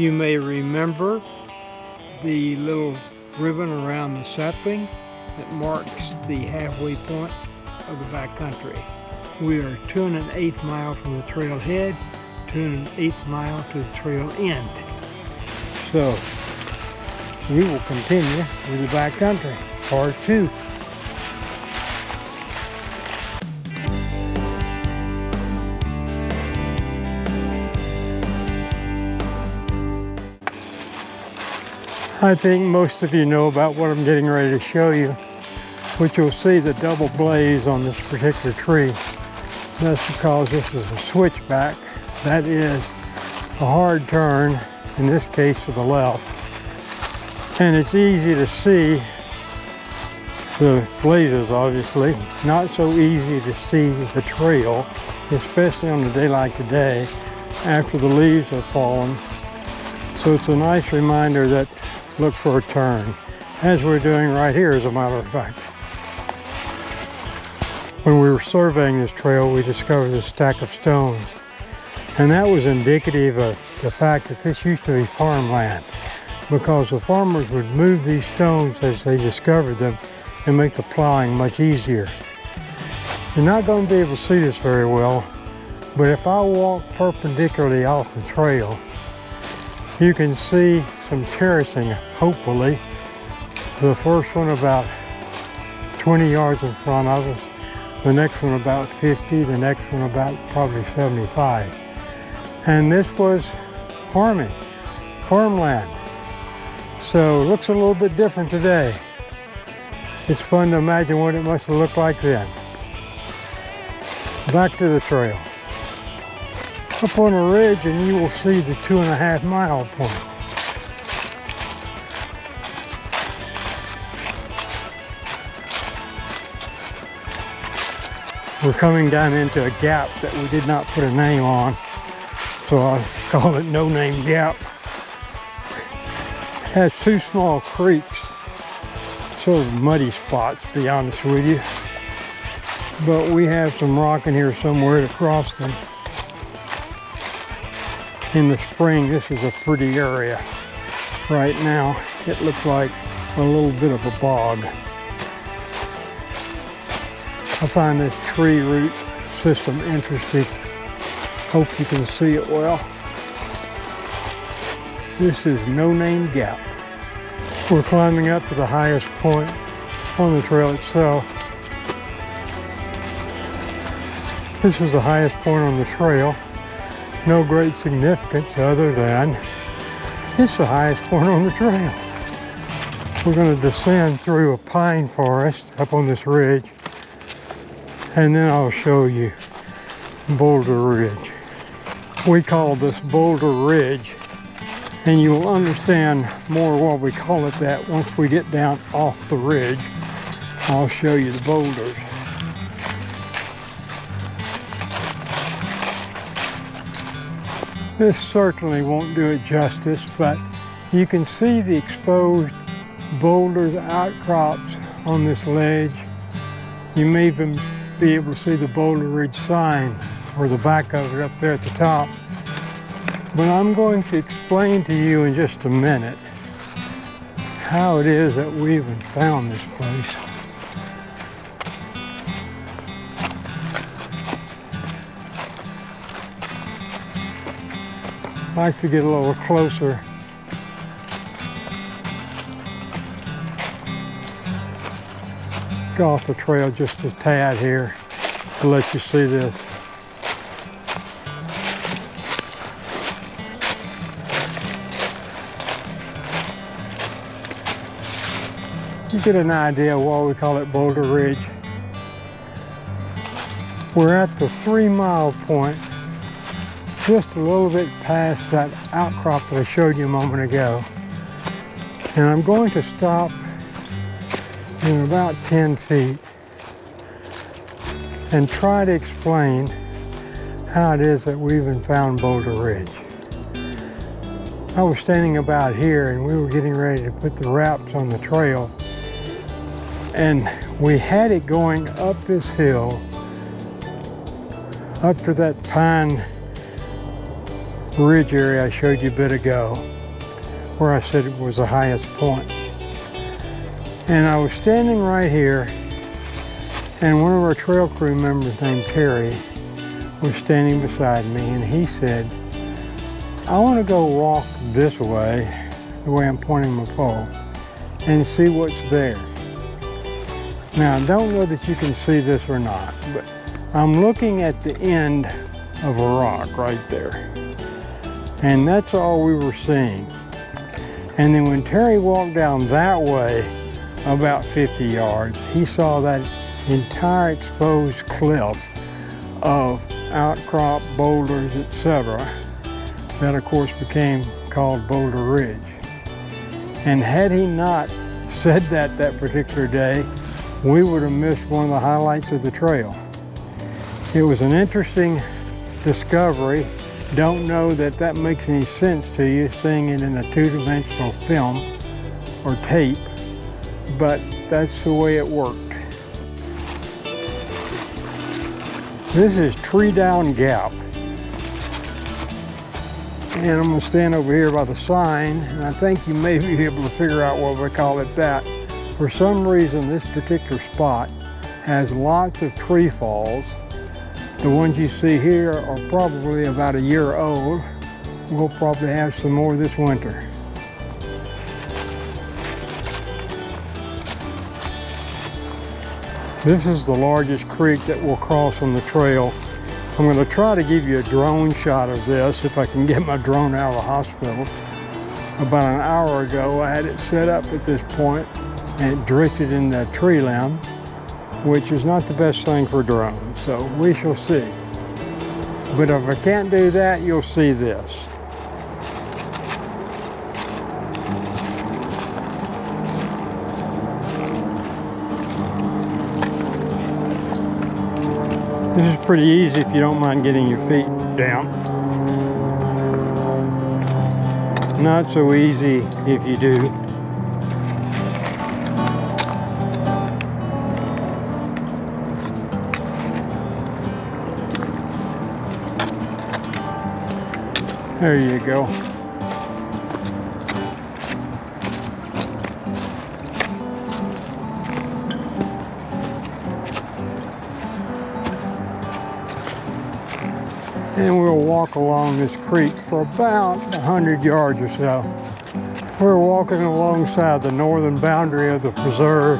You may remember the little ribbon around the sapling that marks the halfway point of the backcountry. We are 2 1/8 miles from the trailhead, 2 1/8 miles to the trail end. So we will continue with the backcountry, part 2. I think most of you know about what I'm getting ready to show you, but you'll see the double blaze on this particular tree. That's because this is a switchback. That is a hard turn, in this case to the left. And it's easy to see the blazes, obviously. Not so easy to see the trail, especially on a day like today after the leaves have fallen. So it's a nice reminder that look for a turn, as we're doing right here, as a matter of fact. When we were surveying this trail, we discovered this stack of stones, and that was indicative of the fact that this used to be farmland, because the farmers would move these stones as they discovered them and make the plowing much easier. You're not going to be able to see this very well, but if I walk perpendicularly off the trail, you can see some terracing, hopefully. The first one about 20 yards in front of us, the next one about 50, the next one about probably 75. And this was farmland. So it looks a little bit different today. It's fun to imagine what it must have looked like then. Back to the trail. Up on a ridge and you will see the 2 1/2 mile point. We're coming down into a gap that we did not put a name on, so I call it No Name Gap. It has 2 small creeks, sort of muddy spots, to be honest with you. But we have some rock in here somewhere to cross them. In the spring, this is a pretty area. Right now, it looks like a little bit of a bog. I find this tree root system interesting. Hope you can see it well. This is No Name Gap. We're climbing up to the highest point on the trail itself. This is the highest point on the trail. No great significance other than it's the highest point on the trail. We're going to descend through a pine forest up on this ridge, and then I'll show you Boulder Ridge. We call this Boulder Ridge, and you will understand more why we call it that once we get down off the ridge. I'll show you the boulders. This certainly won't do it justice, but you can see the exposed boulders, outcrops on this ledge. You may even be able to see the Boulder Ridge sign, or the back of it up there at the top. But I'm going to explain to you in just a minute how it is that we even found this place. I like to get a little closer. Go off the trail just a tad here to let you see this. You get an idea why we call it Boulder Ridge. We're at the 3 mile point, just a little bit past that outcrop that I showed you a moment ago. And I'm going to stop in about 10 feet and try to explain how it is that we even found Boulder Ridge. I was standing about here and we were getting ready to put the wraps on the trail, and we had it going up this hill up to that pine ridge area I showed you a bit ago. where I said it was the highest point. And I was standing right here, and one of our trail crew members named Terry was standing beside me, and he said, I want to go walk this way, the way I'm pointing my pole, and see what's there. Now, I don't know that you can see this or not, but I'm looking at the end of a rock right there. And that's all we were seeing. And then when Terry walked down that way, about 50 yards, he saw that entire exposed cliff of outcrop boulders, etc. That of course became called Boulder Ridge. And had he not said that particular day, we would have missed one of the highlights of the trail. It was an interesting discovery. Don't know that that makes any sense to you, seeing it in a two-dimensional film or tape, but that's the way it worked. This is Tree Down Gap. And I'm going to stand over here by the sign, and I think you may be able to figure out why we call it that. For some reason, this particular spot has lots of tree falls. The ones you see here are probably about a year old. We'll probably have some more this winter. This is the largest creek that we'll cross on the trail. I'm going to try to give you a drone shot of this if I can get my drone out of the hospital. About an hour ago, I had it set up at this point and it drifted in the tree limb, which is not the best thing for drones, so we shall see. But if I can't do that, you'll see this. This is pretty easy if you don't mind getting your feet down. Not so easy if you do. There you go. And we'll walk along this creek for about 100 yards or so. We're walking alongside the northern boundary of the preserve,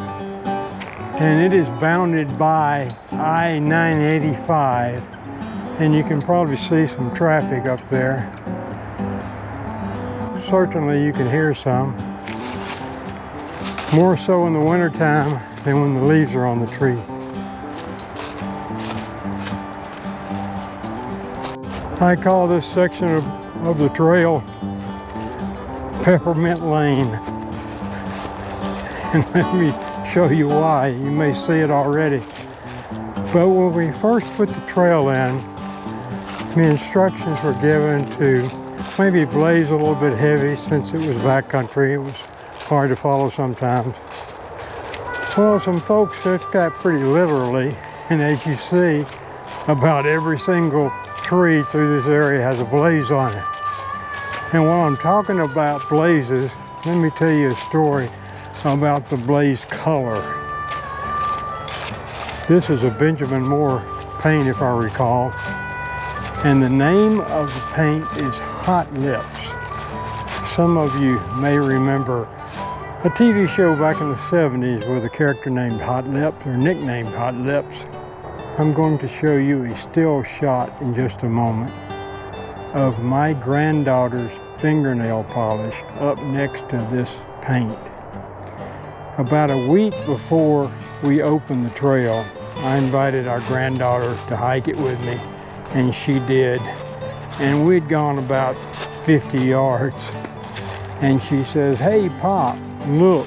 and it is bounded by I-985, and you can probably see some traffic up there. Certainly you can hear some, more so in the wintertime than when the leaves are on the tree. I call this section of the trail Peppermint Lane. And let me show you why. You may see it already. But when we first put the trail in, the instructions were given to maybe blaze a little bit heavy since it was backcountry. It was hard to follow sometimes. Well, some folks took that pretty literally, and as you see, about every single tree through this area has a blaze on it. And while I'm talking about blazes, let me tell you a story about the blaze color. This is a Benjamin Moore paint, if I recall. And the name of the paint is Hot Lips. Some of you may remember a TV show back in the 70s with a character named Hot Lips, or nicknamed Hot Lips. I'm going to show you a still shot in just a moment of my granddaughter's fingernail polish up next to this paint. About a week before we opened the trail, I invited our granddaughter to hike it with me, and she did. And we'd gone about 50 yards, and she says, "Hey Pop, look."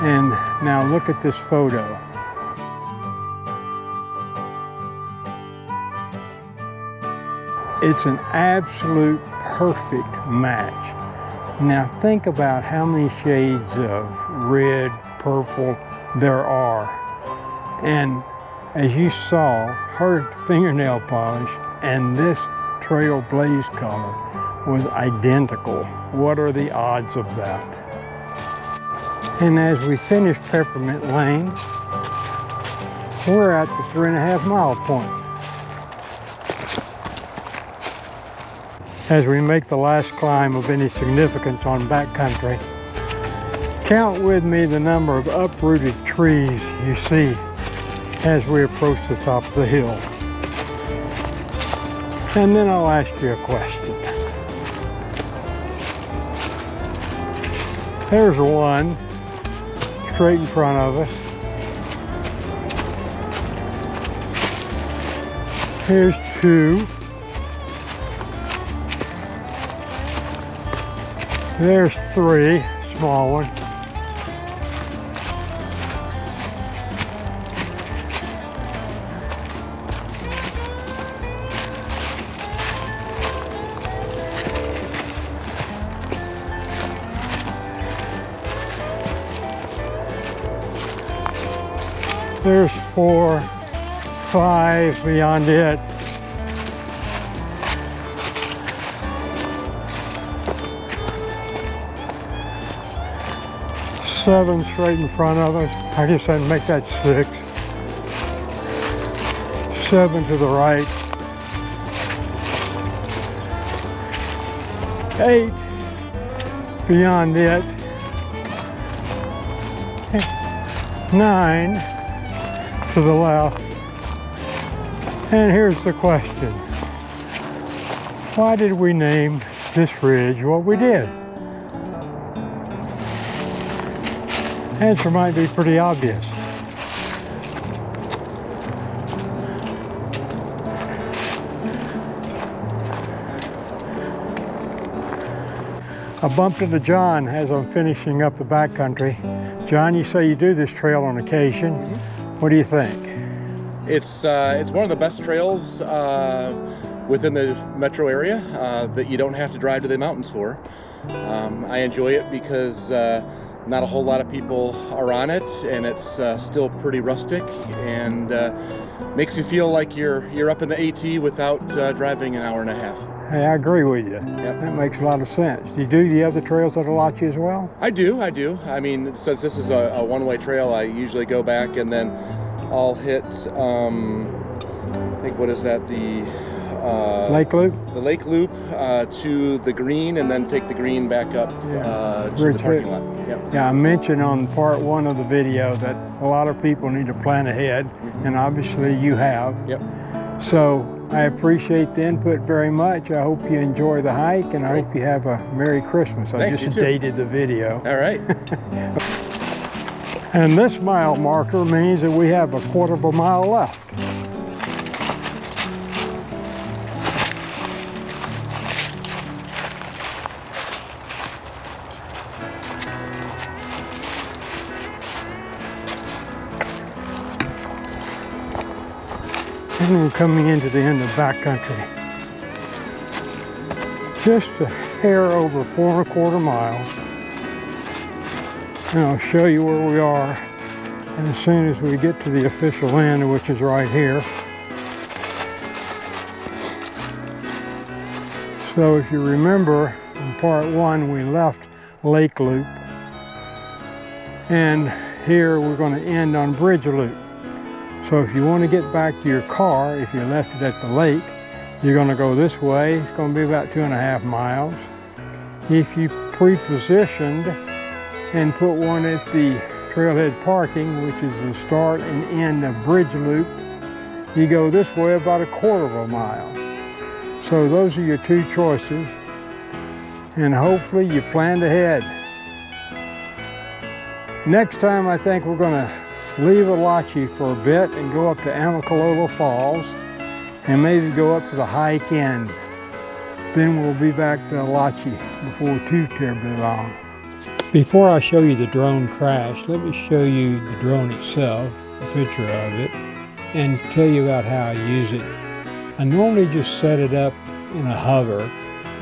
And now look at this photo. It's an absolute perfect match. Now think about how many shades of red, purple there are. And as you saw, her fingernail polish and this trail blaze color was identical. What are the odds of that? And as we finish Peppermint Lane, we're at the 3.5 mile point. As we make the last climb of any significance on backcountry, count with me the number of uprooted trees you see as we approach the top of the hill. And then I'll ask you a question. There's one straight in front of us. Here's two. There's three, small one. There's 4, 5 beyond it. Seven straight in front of us. I guess I'd make that 6. 7 to the right. 8 beyond it. 9 to the left. And here's the question. Why did we name this ridge what we did? Answer might be pretty obvious. I bumped into John as I'm finishing up the backcountry. John, you say you do this trail on occasion. What do you think? It's one of the best trails within the metro area that you don't have to drive to the mountains for. I enjoy it because not a whole lot of people are on it, and it's still pretty rustic, and makes you feel like you're up in the AT without driving an hour and a half. Hey, I agree with you. Yep. That makes a lot of sense. Do you do the other trails at Elachee as well? I do. I mean, since this is a one-way trail, I usually go back and then I'll hit, I think, what is that, the Lake Loop? The Lake Loop to the green, and then take the green back up to the parking lot. Yep. Yeah, I mentioned on part 1 of the video that a lot of people need to plan ahead, and obviously you have. Yep. So I appreciate the input very much. I hope you enjoy the hike, and I hope you have a Merry Christmas. I Thanks, just you too. dated the video. All right. And this mile marker means that we have a 1/4 mile left. And we're coming into the end of backcountry. Just a hair over 4¼ miles. And I'll show you where we are. And as soon as we get to the official end, which is right here. So if you remember, in part 1, we left Lake Loop. And here we're going to end on Bridge Loop. So if you want to get back to your car, if you left it at the lake, you're going to go this way. It's going to be about 2.5 miles. If you pre-positioned and put one at the trailhead parking, which is the start and end of Bridge Loop, you go this way about 1/4 mile. So those are your 2 choices, and hopefully you planned ahead. Next time I think we're going to leave Elachee for a bit and go up to Amicalola Falls and maybe go up to the hike end. Then we'll be back to Elachee before too terribly long. Before I show you the drone crash, let me show you the drone itself, a picture of it, and tell you about how I use it. I normally just set it up in a hover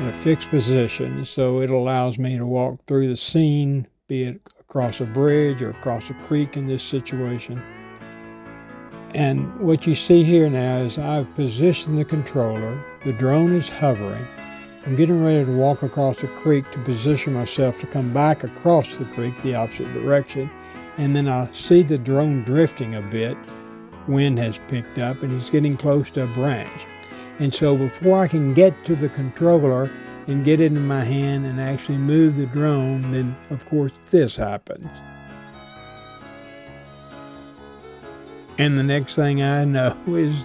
in a fixed position, so it allows me to walk through the scene, be it across a bridge or across a creek in this situation. And what you see here now is I've positioned the controller, the drone is hovering, I'm getting ready to walk across the creek to position myself to come back across the creek the opposite direction, and then I see the drone drifting a bit. Wind has picked up and he's getting close to a branch. And so before I can get to the controller and get it in my hand and actually move the drone, then of course this happens. And the next thing I know is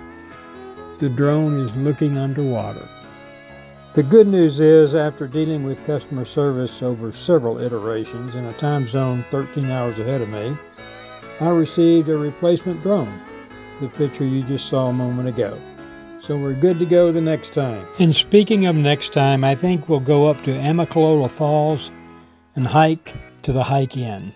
the drone is looking underwater. The good news is, after dealing with customer service over several iterations in a time zone 13 hours ahead of me, I received a replacement drone, the picture you just saw a moment ago. So we're good to go the next time. And speaking of next time, I think we'll go up to Amicalola Falls and hike to the Hike Inn.